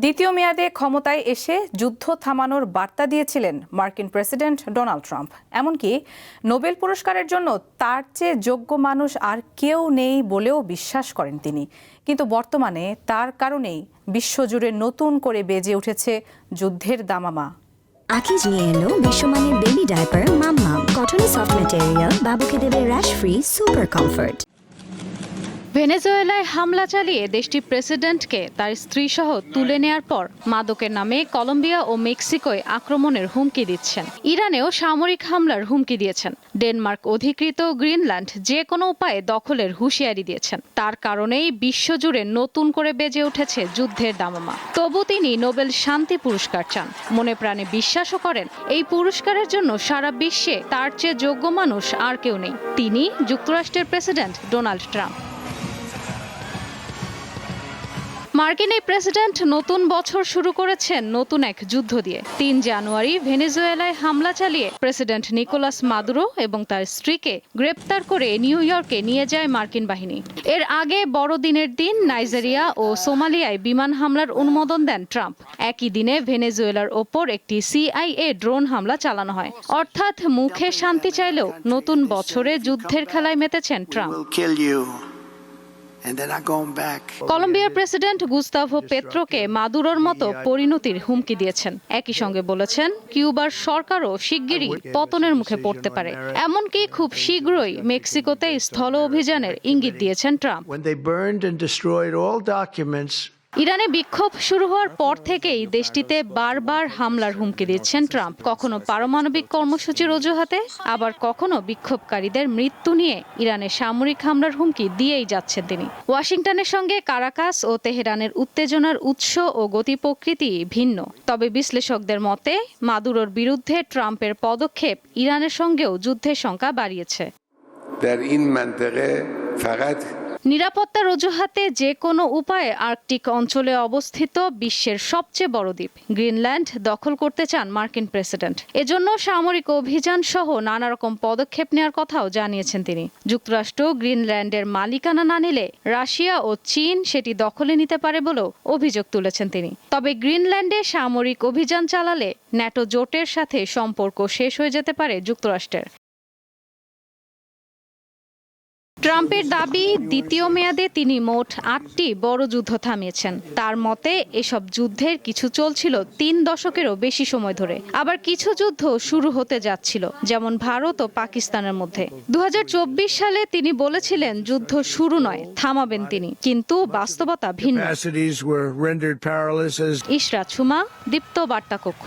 দ্বিতীয় মেয়াদে ক্ষমতায় এসে যুদ্ধ থামানোর বার্তা দিয়েছিলেন মার্কিন প্রেসিডেন্ট ডোনাল্ড ট্রাম্প। এমনকি নোবেল পুরস্কারের জন্য তার চেয়ে যোগ্য মানুষ আর কেউ নেই বলেও বিশ্বাস করেন তিনি। কিন্তু বর্তমানে তার কারণেই বিশ্বজুড়ে নতুন করে বেজে উঠেছে যুদ্ধের দামামা। আকিজ নিয়ে এলো বিশ্বমানের বেবি ডায়াপার মাম্মা, কটনে সফট ম্যাটেরিয়াল, বাবুকে দেবে র্যাশ ফ্রি সুপার কমফর্ট। ভেনেজুয়েলায় হামলা চালিয়ে দেশটির প্রেসিডেন্টকে তার স্ত্রী সহ তুলে নেয়ার পর মাদকের নামে কলম্বিয়া ও মেক্সিকোয় আক্রমণের হুমকি দিচ্ছেন। ইরানেও সামরিক হামলার হুমকি দিয়েছেন। ডেনমার্ক অধিকৃত গ্রিনল্যান্ড যে কোনো উপায়ে দখলের হুঁশিয়ারি দিয়েছেন। তার কারণেই বিশ্বজুড়ে নতুন করে বেজে উঠেছে যুদ্ধের দামামা। তবু তিনি নোবেল শান্তি পুরস্কার চান। মনে প্রাণে বিশ্বাসও করেন এই পুরস্কারের জন্য সারা বিশ্বে তার চেয়ে যোগ্য মানুষ আর কেউ নেই। তিনি যুক্তরাষ্ট্রের প্রেসিডেন্ট ডোনাল্ড ট্রাম্প। মার্কিন এই প্রেসিডেন্ট নতুন বছর শুরু করেছেন নতুন এক যুদ্ধ দিয়ে। ৩ জানুয়ারি ভেনেজুয়েলায় হামলা চালিয়ে প্রেসিডেন্ট নিকোলাস মাদুরো এবং তার স্ত্রীকে গ্রেপ্তার করে নিউ ইয়র্কে নিয়ে যায় মার্কিন বাহিনী। এর আগে বড়দিনের দিন নাইজেরিয়া ও সোমালিয়ায় বিমান হামলার অনুমোদন দেন ট্রাম্প। একই দিনে ভেনেজুয়েলার ওপর একটি CIA ড্রোন হামলা চালানো হয়। অর্থাৎ মুখে শান্তি চাইলেও নতুন বছরে যুদ্ধের খেলায় মেতেছেন ট্রাম্প। কলম্বিয়ার প্রেসিডেন্ট গুস্তাভো পেত্রোকে মাদুরোর মতো পরিণতির হুমকি দিয়েছেন। একই সঙ্গে বলেছেন কিউবার সরকারও শিগগিরই পতনের মুখে পড়তে পারে। এমনকি খুব শীঘ্রই মেক্সিকোতে স্থল অভিযানের ইঙ্গিত দিয়েছেন ট্রাম্প। ইরানে বিক্ষোভ শুরু হওয়ার পর থেকেই দেশটিতে বারবার হামলার হুমকি দিচ্ছেন ট্রাম্প। কখনো পারমাণবিক কর্মসূচির অজুহাতে, আবার কখনো বিক্ষোভকারীদের মৃত্যু নিয়ে ইরানের সামরিক হামলার হুমকি দিয়েই যাচ্ছেন তিনি। ওয়াশিংটনের সঙ্গে কারাকাস ও তেহরানের উত্তেজনার উৎস ও গতি প্রকৃতি ভিন্ন। তবে বিশ্লেষকদের মতে মাদুরোর বিরুদ্ধে ট্রাম্পের পদক্ষেপ ইরানের সঙ্গেও যুদ্ধের শঙ্কা বাড়িয়েছে। নিরাপত্তার অজুহাতে যে কোনো উপায়ে আর্কটিক অঞ্চলে অবস্থিত বিশ্বের সবচেয়ে বড় দ্বীপ গ্রিনল্যান্ড দখল করতে চান মার্কিন প্রেসিডেন্ট। এজন্য সামরিক অভিযান সহ নানা রকম পদক্ষেপ নেওয়ার কথাও জানিয়েছেন তিনি। যুক্তরাষ্ট্র গ্রিনল্যান্ডের মালিকানা না নিলে রাশিয়া ও চীন সেটি দখলে নিতে পারে বলেও অভিযোগ তুলেছেন তিনি। তবে গ্রিনল্যান্ডে সামরিক অভিযান চালালে ন্যাটো জোটের সাথে সম্পর্ক শেষ হয়ে যেতে পারে যুক্তরাষ্ট্রের। ট্রাম্পের দাবি, দ্বিতীয় মেয়াদে তিনি মোট 8টি বড় যুদ্ধ থামিয়েছেন। তার মতে এসব যুদ্ধের কিছু চলছিল 3 দশকেরও বেশি সময় ধরে। আবার কিছু যুদ্ধ শুরু হতে যাচ্ছিল, যেমন ভারত ও পাকিস্তানের মধ্যে। 2024 সালে তিনি বলেছিলেন যুদ্ধ শুরু নয়, থামাবেন তিনি। কিন্তু বাস্তবতা ভিন্ন। ইশরাত সুমা, দীপ্ত বার্তা কক্ষ।